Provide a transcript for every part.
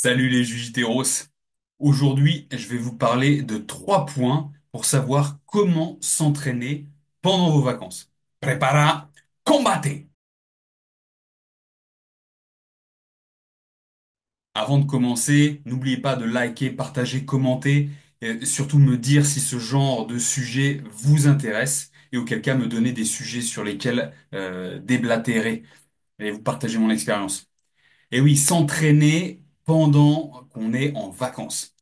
Salut les Jujiteros. Aujourd'hui, je vais vous parler de 3 points pour savoir comment s'entraîner pendant vos vacances. Prepara, combate! Avant de commencer, n'oubliez pas de liker, partager, commenter, et surtout me dire si ce genre de sujet vous intéresse et auquel cas me donner des sujets sur lesquels déblatérer et vous partager mon expérience. Et oui, s'entraîner pendant qu'on est en vacances.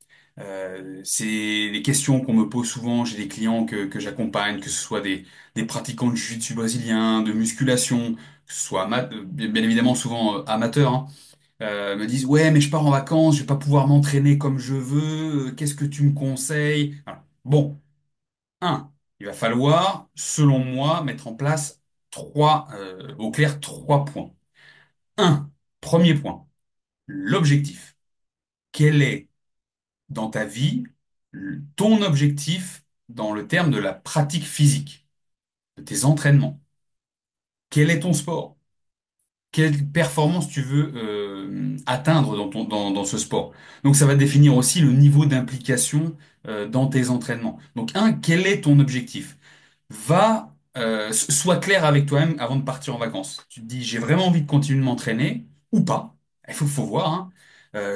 C'est des questions qu'on me pose souvent. J'ai des clients que j'accompagne, que ce soit des pratiquants de jiu-jitsu brésilien, de musculation, que ce soit bien évidemment souvent amateurs, hein, me disent, ouais, mais je pars en vacances, je vais pas pouvoir m'entraîner comme je veux. Qu'est-ce que tu me conseilles? Voilà. Bon, il va falloir, selon moi, mettre en place au clair 3 points. Premier point. L'objectif. Quel est dans ta vie ton objectif dans le terme de la pratique physique, de tes entraînements? Quel est ton sport? Quelle performance tu veux atteindre dans ce sport? Donc ça va définir aussi le niveau d'implication dans tes entraînements. Donc quel est ton objectif? Sois clair avec toi-même avant de partir en vacances. Tu te dis, j'ai vraiment envie de continuer de m'entraîner ou pas. Il faut voir, hein.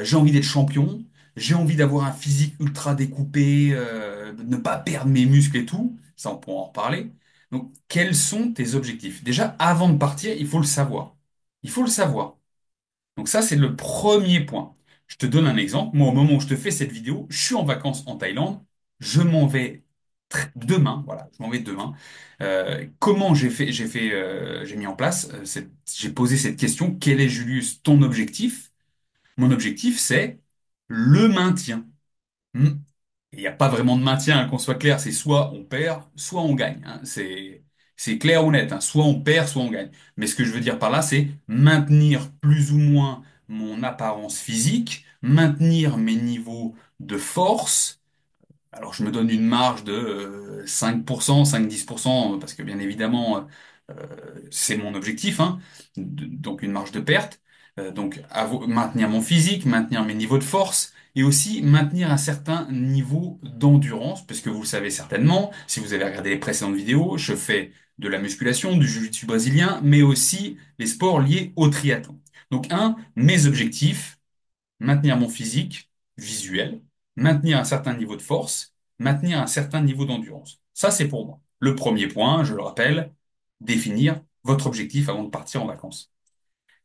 J'ai envie d'être champion. J'ai envie d'avoir un physique ultra découpé, de ne pas perdre mes muscles et tout. Ça, on pourra en reparler. Donc, quels sont tes objectifs? Déjà, avant de partir, il faut le savoir. Il faut le savoir. Donc ça, c'est le premier point. Je te donne un exemple. Moi, au moment où je te fais cette vidéo, je suis en vacances en Thaïlande. Je m'en vais demain. Voilà, je m'en vais demain. Comment j'ai mis en place, j'ai posé cette question. Quel est, Julius, ton objectif? Mon objectif, c'est le maintien. Hmm. Il n'y a pas vraiment de maintien, hein, qu'on soit clair, c'est soit on perd, soit on gagne, hein. C'est clair ou net, hein. Soit on perd, soit on gagne. Mais ce que je veux dire par là, c'est maintenir plus ou moins mon apparence physique, maintenir mes niveaux de force. Alors je me donne une marge de 5%, 5-10%, parce que bien évidemment, c'est mon objectif, hein. Donc une marge de perte. Donc maintenir mon physique, maintenir mes niveaux de force et aussi maintenir un certain niveau d'endurance, parce que vous le savez certainement, si vous avez regardé les précédentes vidéos, je fais de la musculation, du jiu-jitsu brésilien, mais aussi les sports liés au triathlon. Donc mes objectifs, maintenir mon physique visuel, maintenir un certain niveau de force, maintenir un certain niveau d'endurance. Ça, c'est pour moi. Le premier point, je le rappelle, définir votre objectif avant de partir en vacances.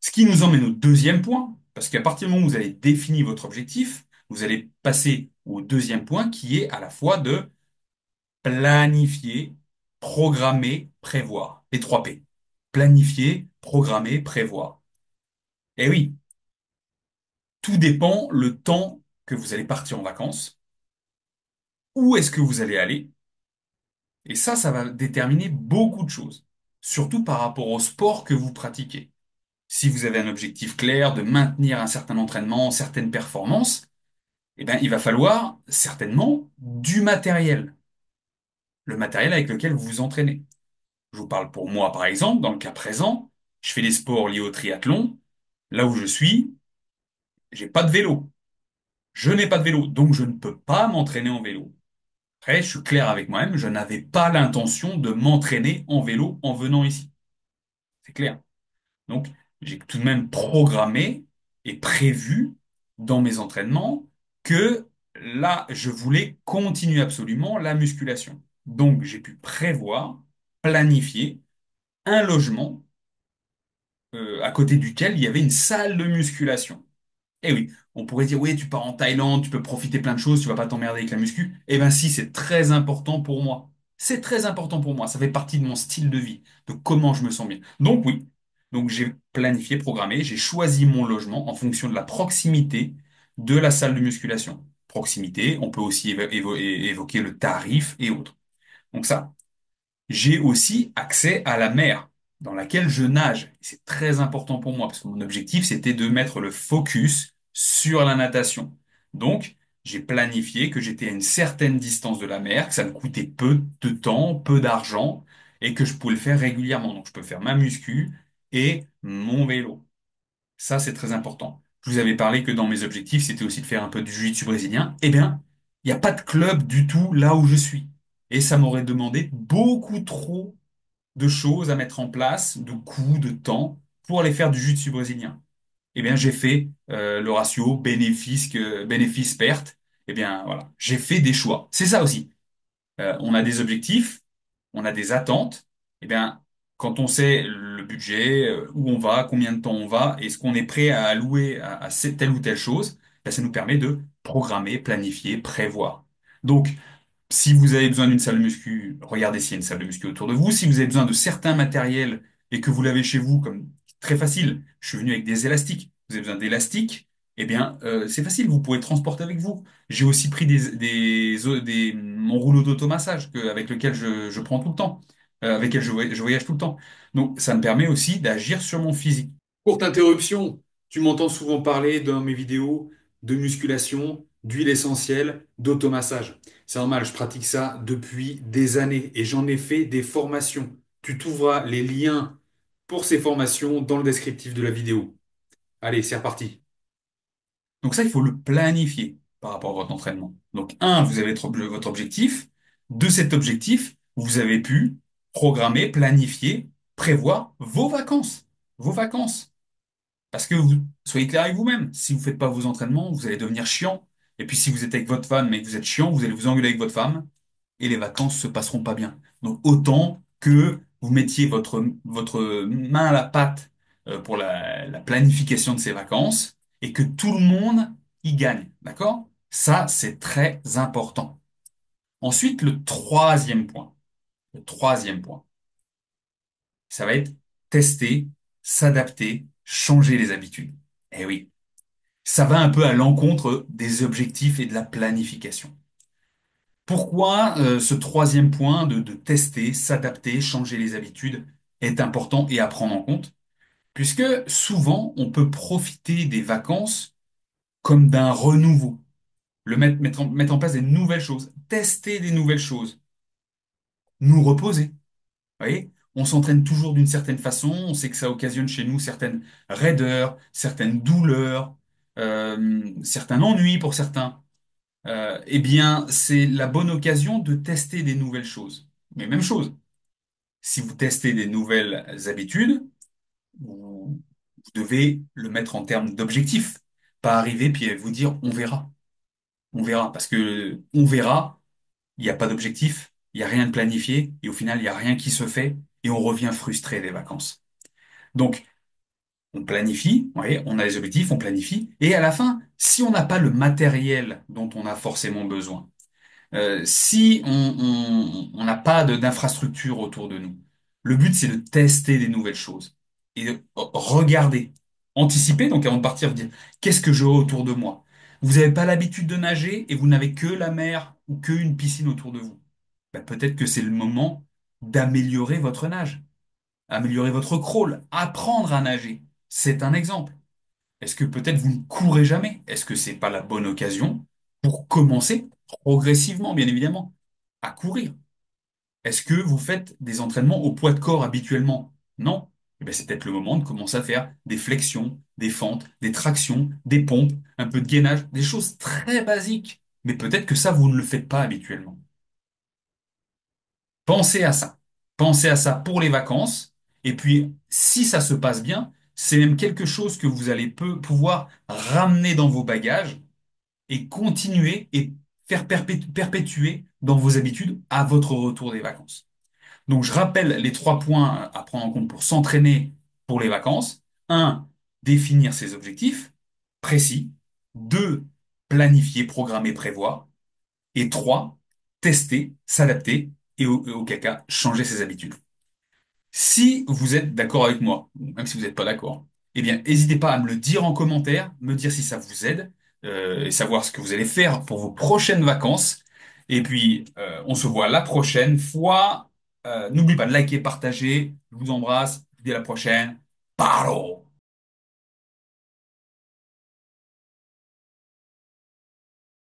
Ce qui nous emmène au deuxième point, parce qu'à partir du moment où vous avez défini votre objectif, vous allez passer au deuxième point qui est à la fois de planifier, programmer, prévoir. Les 3 P. Planifier, programmer, prévoir. Et oui, tout dépend le temps que vous allez partir en vacances, où est-ce que vous allez aller, et ça va déterminer beaucoup de choses, surtout par rapport au sport que vous pratiquez. Si vous avez un objectif clair de maintenir un certain entraînement, certaines performances, eh ben, il va falloir certainement du matériel, le matériel avec lequel vous vous entraînez. Je vous parle pour moi, par exemple, dans le cas présent, je fais des sports liés au triathlon. Là où je suis, j'ai pas de vélo. Je n'ai pas de vélo, donc je ne peux pas m'entraîner en vélo. Après, je suis clair avec moi-même, je n'avais pas l'intention de m'entraîner en vélo en venant ici. C'est clair. Donc, j'ai tout de même programmé et prévu dans mes entraînements que là, je voulais continuer absolument la musculation. Donc, j'ai pu prévoir, planifier un logement à côté duquel il y avait une salle de musculation. Eh oui, on pourrait dire, oui, tu pars en Thaïlande, tu peux profiter plein de choses, tu vas pas t'emmerder avec la muscu. Eh ben si, c'est très important pour moi. C'est très important pour moi. Ça fait partie de mon style de vie, de comment je me sens bien. Donc oui, donc j'ai planifié, programmé, j'ai choisi mon logement en fonction de la proximité de la salle de musculation. Proximité, on peut aussi évoquer le tarif et autres. Donc ça. J'ai aussi accès à la mer dans laquelle je nage. C'est très important pour moi parce que mon objectif, c'était de mettre le focus sur la natation. Donc, j'ai planifié que j'étais à une certaine distance de la mer, que ça me coûtait peu de temps, peu d'argent et que je pouvais le faire régulièrement. Donc, je peux faire ma muscu et mon vélo. Ça, c'est très important. Je vous avais parlé que dans mes objectifs, c'était aussi de faire un peu du jiu-jitsu brésilien. Eh bien, il n'y a pas de club du tout là où je suis. Et ça m'aurait demandé beaucoup trop de choses à mettre en place, de coûts, de temps, pour aller faire du jiu-jitsu brésilien. Eh bien, j'ai fait le ratio bénéfice-perte. Eh bien, voilà, j'ai fait des choix. C'est ça aussi. On a des objectifs, on a des attentes. Eh bien, quand on sait le budget, où on va, combien de temps on va, et ce qu'on est prêt à allouer à telle ou telle chose, ben, ça nous permet de programmer, planifier, prévoir. Donc, si vous avez besoin d'une salle de muscu, regardez s'il y a une salle de muscu autour de vous. Si vous avez besoin de certains matériels et que vous l'avez chez vous, comme très facile, je suis venu avec des élastiques. Vous avez besoin d'élastiques, eh bien, c'est facile, vous pouvez transporter avec vous. J'ai aussi pris mon rouleau d'automassage avec lequel je prends tout le temps, avec lequel je voyage tout le temps. Donc, ça me permet aussi d'agir sur mon physique. Courte interruption. Tu m'entends souvent parler dans mes vidéos de musculation, d'huile essentielle, d'automassage. C'est normal, je pratique ça depuis des années et j'en ai fait des formations. Tu trouveras les liens pour ces formations dans le descriptif de la vidéo. Allez, c'est reparti. Donc ça, il faut le planifier par rapport à votre entraînement. Donc, un, vous avez votre objectif. De cet objectif, vous avez pu programmer, planifier, prévoir vos vacances. Vos vacances. Parce que vous, soyez clair avec vous-même. Si vous faites pas vos entraînements, vous allez devenir chiant. Et puis si vous êtes avec votre femme mais que vous êtes chiant, vous allez vous engueuler avec votre femme et les vacances se passeront pas bien. Donc autant que vous mettiez votre main à la pâte pour la planification de ces vacances et que tout le monde y gagne. D'accord? Ça, c'est très important. Ensuite, le troisième point. Le troisième point. Ça va être tester, s'adapter, changer les habitudes. Eh oui. Ça va un peu à l'encontre des objectifs et de la planification. Pourquoi ce troisième point de tester, s'adapter, changer les habitudes est important et à prendre en compte? Puisque souvent, on peut profiter des vacances comme d'un renouveau. Mettre en place des nouvelles choses, tester des nouvelles choses, nous reposer. Vous voyez? On s'entraîne toujours d'une certaine façon, on sait que ça occasionne chez nous certaines raideurs, certaines douleurs, certains ennuis pour certains. Eh bien, c'est la bonne occasion de tester des nouvelles choses. Mais même chose, si vous testez des nouvelles habitudes, vous devez le mettre en termes d'objectifs. Pas arriver puis vous dire on verra. On verra. Parce que on verra, il n'y a pas d'objectif, il n'y a rien de planifié, et au final, il n'y a rien qui se fait, et on revient frustré des vacances. Donc, on planifie, vous voyez, on a les objectifs, on planifie, et à la fin, si on n'a pas le matériel dont on a forcément besoin, si on n'a pas d'infrastructure autour de nous, le but c'est de tester des nouvelles choses et de regarder, anticiper, donc avant de partir, dire qu'est-ce que j'aurai autour de moi. Vous n'avez pas l'habitude de nager et vous n'avez que la mer ou qu'une piscine autour de vous. Ben, peut-être que c'est le moment d'améliorer votre nage, améliorer votre crawl, apprendre à nager. C'est un exemple. Est-ce que peut-être vous ne courez jamais? Est-ce que c'est pas la bonne occasion pour commencer progressivement, bien évidemment, à courir? Est-ce que vous faites des entraînements au poids de corps habituellement? Non. Eh bien, c'est peut-être le moment de commencer à faire des flexions, des fentes, des tractions, des pompes, un peu de gainage, des choses très basiques. Mais peut-être que ça, vous ne le faites pas habituellement. Pensez à ça. Pensez à ça pour les vacances. Et puis, si ça se passe bien, c'est même quelque chose que vous allez pouvoir ramener dans vos bagages et continuer et faire perpétuer dans vos habitudes à votre retour des vacances. Donc, je rappelle les trois points à prendre en compte pour s'entraîner pour les vacances. Un, définir ses objectifs précis. Deux, planifier, programmer, prévoir. Et trois, tester, s'adapter et auquel cas changer ses habitudes. Si vous êtes d'accord avec moi, ou même si vous n'êtes pas d'accord, eh bien, n'hésitez pas à me le dire en commentaire, me dire si ça vous aide, et savoir ce que vous allez faire pour vos prochaines vacances. Et puis, on se voit la prochaine fois. N'oubliez pas de liker, partager. Je vous embrasse. Je vous dis à la prochaine. Paro!